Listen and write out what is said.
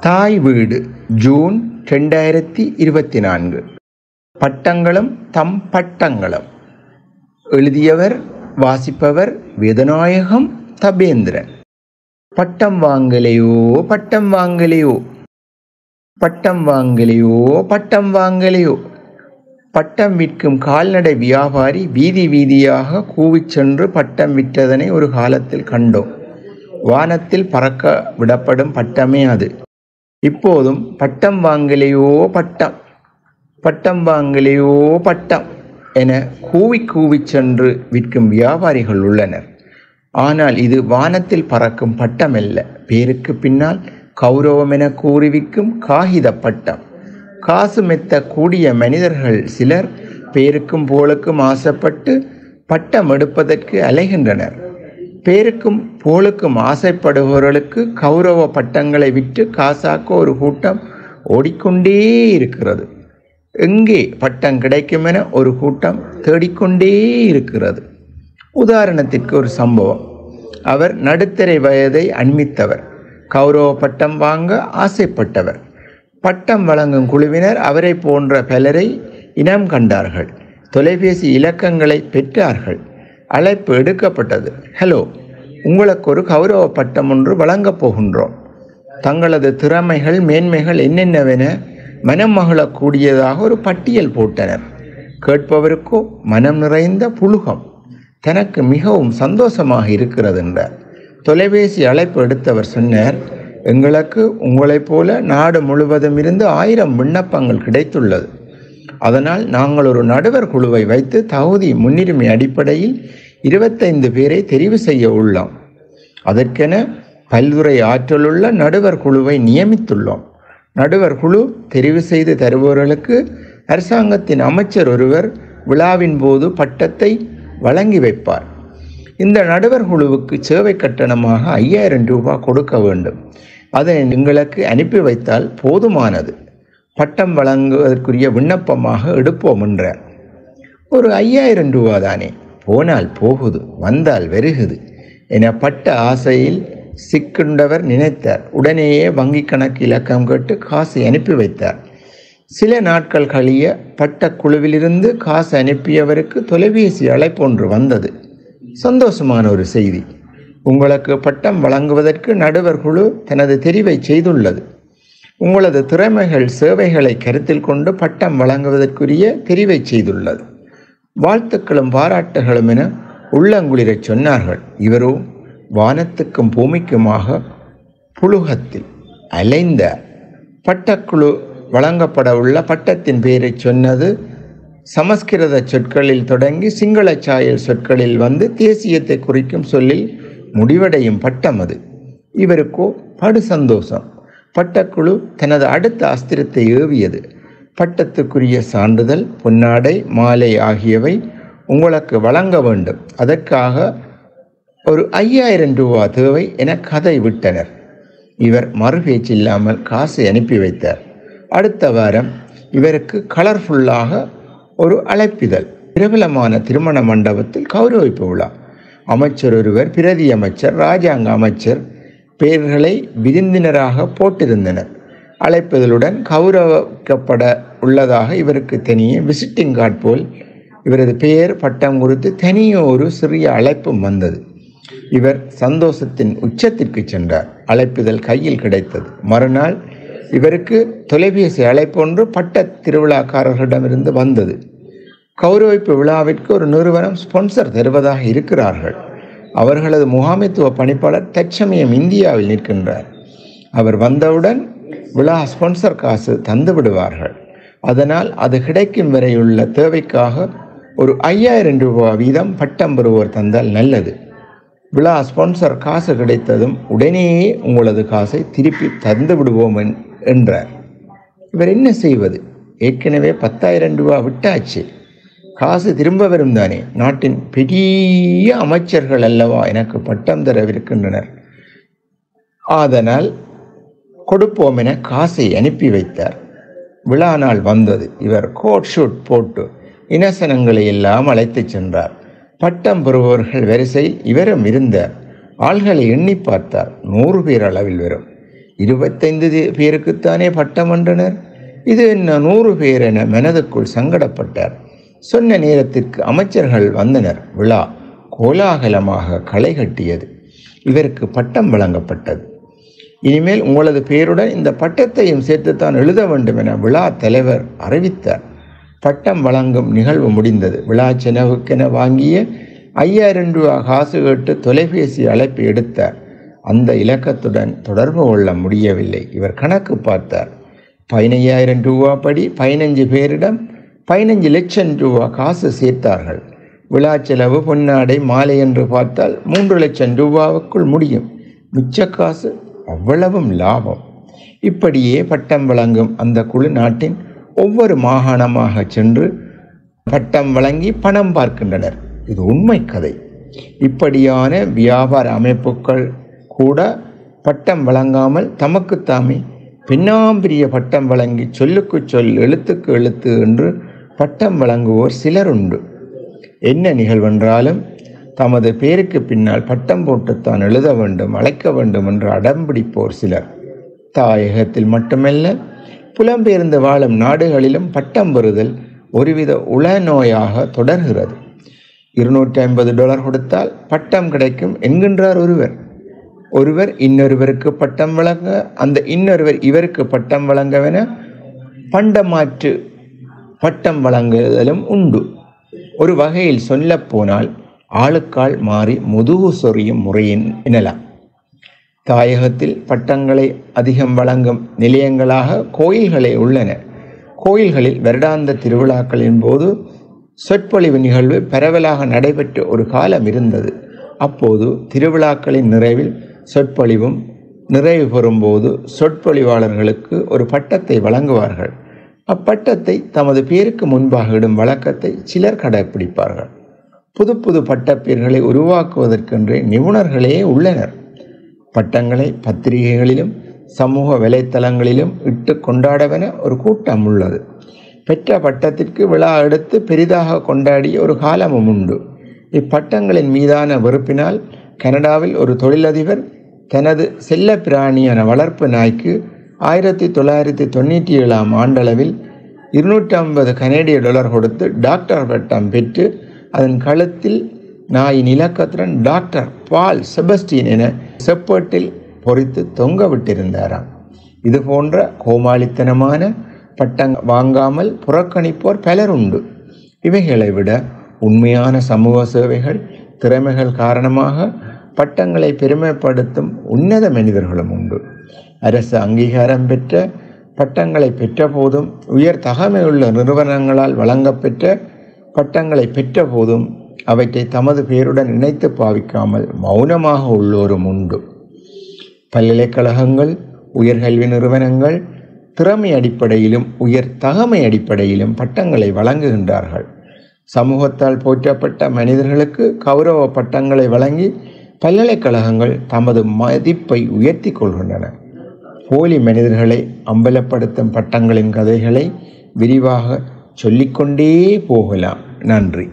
தாய் வீடு ஜூன் 2024. பட்டங்களும் தம் பட்டங்களும். எழுதியவர் வாசிப்பவர் வேதநாயகம் தபேந்திரன். பட்டம் வாங்கலையோ பட்டம் வாங்கலையோ, பட்டம் வாங்கலையோ பட்டம் வாங்கலையோ. பட்டம் விற்கும் கால்நடை வியாபாரி வீதி வீதியாக கூவிச் சென்று பட்டம் விற்றதனை ஒரு காலத்தில் கண்டோம். வானத்தில் பறக்க விடப்படும் பட்டமே அது. இப்போதும் பட்டம் வாங்கலையோ பட்டம், பட்டம் வாங்கலையோ பட்டம் என கூவி கூவி சென்று விற்கும் வியாபாரிகள் உள்ளனர். ஆனால் இது வானத்தில் பறக்கும் பட்டம் அல்ல. பேருக்கு பின்னால் கௌரவம் என கூறி விற்கும் காகித பட்டம். காசு மெத்த கூடிய மனிதர்கள் சிலர் பேருக்கும் புகழுக்கும் ஆசைப்பட்டு பட்டம் எடுப்பதற்கு அலைகின்றனர். பேருக்கும் புகழுக்கும் ஆசைப்படுபவர்களுக்கு கௌரவ பட்டங்களை விற்று காசாக்க ஒரு கூட்டம் ஓடிக்கொண்டே இருக்கிறது. எங்கே பட்டம் கிடைக்கும் என ஒரு கூட்டம் தேடிக்கொண்டே இருக்கிறது. உதாரணத்திற்கு ஒரு சம்பவம். அவர் நடுத்தரை வயதை அண்மித்தவர். கௌரவ பட்டம் வாங்க ஆசைப்பட்டவர். பட்டம் வழங்கும் குழுவினர் அவரை போன்ற பலரை இனம் கண்டார்கள். தொலைபேசி இலக்கங்களை பெற்றார்கள். அழைப்பு எடுக்கப்பட்டது. ஹலோ, உங்களுக்கு ஒரு கௌரவ பட்டம் ஒன்று வழங்கப் போகின்றோம். தங்களது திறமைகள் மேன்மைகள் என்னென்னவென மனம் மகிழக்கூடியதாக ஒரு பட்டியல் போட்டனர். கேட்பவருக்கோ மனம் நிறைந்த புளுகம். தனக்கு மிகவும் சந்தோஷமாக இருக்கிறது என்றார். தொலைபேசி அழைப்பு எடுத்தவர் சொன்னார், எங்களுக்கு உங்களைப் போல நாடு முழுவதும் இருந்து 1000 விண்ணப்பங்கள் கிடைத்துள்ளது. அதனால் நாங்கள் ஒரு நடுவர் குழுவை வைத்து தகுதி முன்னுரிமை அடிப்படையில் 25 பேரை தெரிவு செய்ய உள்ளோம். அதற்கென பல்துறை ஆற்றலுள்ள நடுவர் குழுவை நியமித்துள்ளோம். நடுவர் குழு தெரிவு செய்து தருபவர்களுக்கு அரசாங்கத்தின் அமைச்சர் ஒருவர் விழாவின் போது பட்டத்தை வழங்கி வைப்பார். இந்த நடுவர் குழுவுக்கு சேவை கட்டணமாக 5000 ரூபாய் கொடுக்க வேண்டும். அதை எங்களுக்கு அனுப்பி வைத்தால் போதுமானது. பட்டம் வழங்குவதற்குரிய விண்ணப்பமாக எடுப்போம் என்றார். ஒரு 5000 ரூபா தானே, போனால் போகுது வந்தால் வருகுது என பட்ட ஆசையில் சிக்குண்டவர் நினைத்தார். உடனேயே வங்கி கணக்கு இலக்கம் கேட்டு காசை அனுப்பி வைத்தார். சில நாட்கள் கழிய பட்ட குழுவிலிருந்து காசு அனுப்பியவருக்கு தொலைபேசி அழைப்பொன்று வந்தது. சந்தோஷமான ஒரு செய்தி. உங்களுக்கு பட்டம் வழங்குவதற்கு நடுவர் குழு தனது தெரிவை செய்துள்ளது. உங்களது திறமைகள் சேவைகளை கருத்தில் கொண்டு பட்டம் வழங்குவதற்குரிய தெரிவை செய்துள்ளது. வாழ்த்துக்களும் பாராட்டுகளும் என உள்ளங்குளிரச் சொன்னார்கள். இவரோ வானத்துக்கும் பூமிக்குமாக புளுகத்தில் அலைந்தார். பட்டக்குழு வழங்கப்பட உள்ள பட்டத்தின் பெயரை சொன்னது சமஸ்கிருத சொற்களில் தொடங்கி சிங்கள சாயல் சொற்களில் வந்து தேசியத்தை குறிக்கும் சொல்லில் முடிவடையும் பட்டம் அது. இவருக்கோ படு சந்தோஷம். பட்டக்குழு தனது அடுத்த அஸ்திரத்தை ஏவியது. பட்டத்துக்குரிய சான்றிதழ், பொன்னாடை, மாலை ஆகியவை உங்களுக்கு வழங்க வேண்டும். அதற்காக ஒரு 5000 ரூபா தேவை என கதை விட்டனர். இவர் மறுபேச்சில்லாமல் காசை அனுப்பி வைத்தார். அடுத்த வாரம் இவருக்கு கலர்ஃபுல்லாக ஒரு அழைப்பிதழ். பிரபலமான திருமண மண்டபத்தில் கௌரவிப்பு விழா. அமைச்சர் ஒருவர், பிரதி அமைச்சர், இராஜாங்க அமைச்சர் பெயர்களை விருந்தினராக போட்டிருந்தனர். அழைப்புதலுடன் கௌரவிக்கப்பட உள்ளதாக இவருக்கு தனியே விசிட்டிங் கார்டு போல் இவரது பெயர் பட்டம் குறித்து தனியே ஒரு சிறிய அழைப்பும் வந்தது. இவர் சந்தோஷத்தின் உச்சத்திற்கு சென்றார். அழைப்புதல் கையில் கிடைத்தது. மறுநாள் இவருக்கு தொலைபேசி அழைப்பொன்று பட்ட திருவிழாக்காரர்களிடமிருந்து வந்தது. கௌரவிப்பு விழாவிற்கு ஒரு நிறுவனம் ஸ்பான்சர் தருவதாக இருக்கிறார்கள். அவர்களது முகாமைத்துவ பணிப்பாளர் தற்சமயம் இந்தியாவில் நிற்கின்றார். அவர் வந்தவுடன் விழா ஸ்பான்சர் காசு தந்து விடுவார்கள். அதனால் அது கிடைக்கும் வரையுள்ள தேவைக்காக ஒரு 5000 ரூபாய் வீதம் பட்டம் பெறுவோர் தந்தால் நல்லது. விழா ஸ்பான்சர் காசு கிடைத்ததும் உடனேயே உங்களது காசை திருப்பி தந்து விடுவோம் என்றார். இவர் என்ன செய்வது? ஏற்கனவே 10,000 ரூபாய் விட்டாச்சு. காசு திரும்ப வரும் தானே. நாட்டின் பெரிய அமைச்சர்கள் அல்லவா எனக்கு பட்டம் தரவிருக்கின்றனர். அதனால் கொடுப்போம் என காசை அனுப்பி வைத்தார். விழா நாள் வந்தது. இவர் கோட் ஷூட் போட்டு இனசனங்களை எல்லாம் அழைத்து சென்றார். பட்டம் பெறுபவர்கள் வரிசையில் இவரும் இருந்தார். ஆள்களை எண்ணி பார்த்தார். 100 பேர் அளவில் வரும். 25 பேருக்குத்தானே பட்டம் என்றனர். இது என்ன 100 பேர் என மனதுக்குள் சங்கடப்பட்டார். சொன்ன நேரத்திற்கு அமைச்சர்கள் வந்தனர். விழா கோலாகலமாக களை கட்டியது. இவருக்கு பட்டம் வழங்கப்பட்டது. இனிமேல் உங்களது பெயருடன் இந்த பட்டத்தையும் சேர்த்துத்தான் எழுத வேண்டும் என விழா தலைவர் அறிவித்தார். பட்டம் வழங்கும் நிகழ்வு முடிந்தது. விழா செலவுக்கென வாங்கிய 5000 ரூபா காசு கேட்டு தொலைபேசி அழைப்பு எடுத்தார். அந்த இலக்கத்துடன் தொடர்பு கொள்ள முடியவில்லை. இவர் கணக்கு பார்த்தார். 15000 ரூபா படி 15 பேரிடம் 15 லட்சம் ரூபா காசு சேர்த்தார்கள். விழா செலவு, பொன்னாடை, மாலை என்று பார்த்தால் 3 லட்சம் ரூபாவுக்குள் முடியும். மிச்ச காசு அவ்வளவும் லாபம். இப்படியே பட்டம் வழங்கும் அந்த குழு நாட்டின் ஒவ்வொரு மாகாணமாக சென்று பட்டம் வழங்கி பணம் பார்க்கின்றனர். இது உண்மை கதை. இப்படியான வியாபார அமைப்புகள் கூட பட்டம் வழங்காமல் தமக்குத்தாமே பின்னாம்பிரிய பட்டம் வழங்கி சொல்லுக்கு சொல், எழுத்துக்கு எழுத்து என்று பட்டம் வழங்குவோர் சிலர் உண்டு. என்ன நிகழ்வென்றாலும் தமது பேருக்கு பின்னால் பட்டம் போட்டுத்தான் எழுத வேண்டும், அழைக்க வேண்டும் என்று அடம்பிடிப்போர் சிலர். தாயகத்தில் மட்டுமல்ல, புலம்பெயர்ந்து வாழும் நாடுகளிலும் பட்டம் பெறுதல் ஒருவித உளநோயாக தொடர்கிறது. $250 கொடுத்தால் பட்டம் கிடைக்கும் என்கின்றார் ஒருவர் இன்னொருவருக்கு பட்டம் வழங்க, அந்த இன்னொருவர் இவருக்கு பட்டம் வழங்கவென பண்டமாற்று பட்டம் வழங்குதலும் உண்டு. ஒரு வகையில் சொல்ல போனால் ஆளுக்கால் மாறி முதுகு சொறியும் முறையின் எனலாம். தாயகத்தில் பட்டங்களை அதிகம் வழங்கும் நிலையங்களாக கோயில்களே உள்ளன. கோயில்களில் வருடாந்த திருவிழாக்களின் போது சொற்பொழிவு நிகழ்வு பரவலாக நடைபெற்ற ஒரு காலம் இருந்தது. அப்போது திருவிழாக்களின் நிறைவில் சொற்பொழிவும், நிறைவு பெறும்போது சொற்பொழிவாளர்களுக்கு ஒரு பட்டத்தை வழங்குவார்கள். அப்பட்டத்தை தமது பேருக்கு முன்பாக இடும் வழக்கத்தை சிலர் கடைப்பிடிப்பார்கள். புது புது பட்டப்பேர்களை உருவாக்குவதற்கென்றே நிபுணர்களே உள்ளனர். பட்டங்களை பத்திரிகைகளிலும் சமூக வலைத்தளங்களிலும் இட்டு கொண்டாடவென ஒரு கூட்டம் உள்ளது. பெற்ற பட்டத்திற்கு விழா எடுத்து பெரிதாக கொண்டாடிய ஒரு காலமும் உண்டு. இப்பட்டங்களின் மீதான வெறுப்பினால் கனடாவில் ஒரு தொழிலதிபர் தனது செல்ல பிராணியான வளர்ப்பு நாய்க்கு 1997 ஆண்டளவில் $250 கொடுத்து டாக்டர் பட்டம் பெற்று அதன் கழுத்தில் நாயின் இலக்கத்துடன் டாக்டர் பால் செபஸ்டின் என செப்பேட்டில் பொறித்து தொங்க விட்டிருந்தாராம். இது போன்ற கோமாளித்தனமான பட்டம் வாங்காமல் புறக்கணிப்போர் பலர் உண்டு. இவைகளை விட உண்மையான சமூக சேவைகள், திறமைகள் காரணமாக பட்டங்களை பெருமைப்படுத்தும் உன்னத மனிதர்களும் உண்டு. அரசு அங்கீகாரம் பெற்ற பட்டங்களை பெற்ற போதும், உயர் தகமையுள்ள நிறுவனங்களால் வழங்கப்பெற்ற பட்டங்களை பெற்ற போதும் அவற்றை தமது பெயருடன் இணைத்து பாவிக்காமல் மௌனமாக உள்ளோரும் உண்டு. பல்கலைக்கழகங்கள், உயர்கல்வி நிறுவனங்கள் திறமை அடிப்படையிலும் உயர் தகமை அடிப்படையிலும் பட்டங்களை வழங்குகின்றார்கள். சமூகத்தால் போற்றப்பட்ட மனிதர்களுக்கு கௌரவ பட்டங்களை வழங்கி பல்கலைக்கழகங்கள் தமது மதிப்பை உயர்த்தி கொள்கின்றன. போலி மனிதர்களை அம்பலப்படுத்தும் பட்டங்களின் கதைகளை விரிவாக சொல்லிக்கொண்டே போகலாம். நன்றி.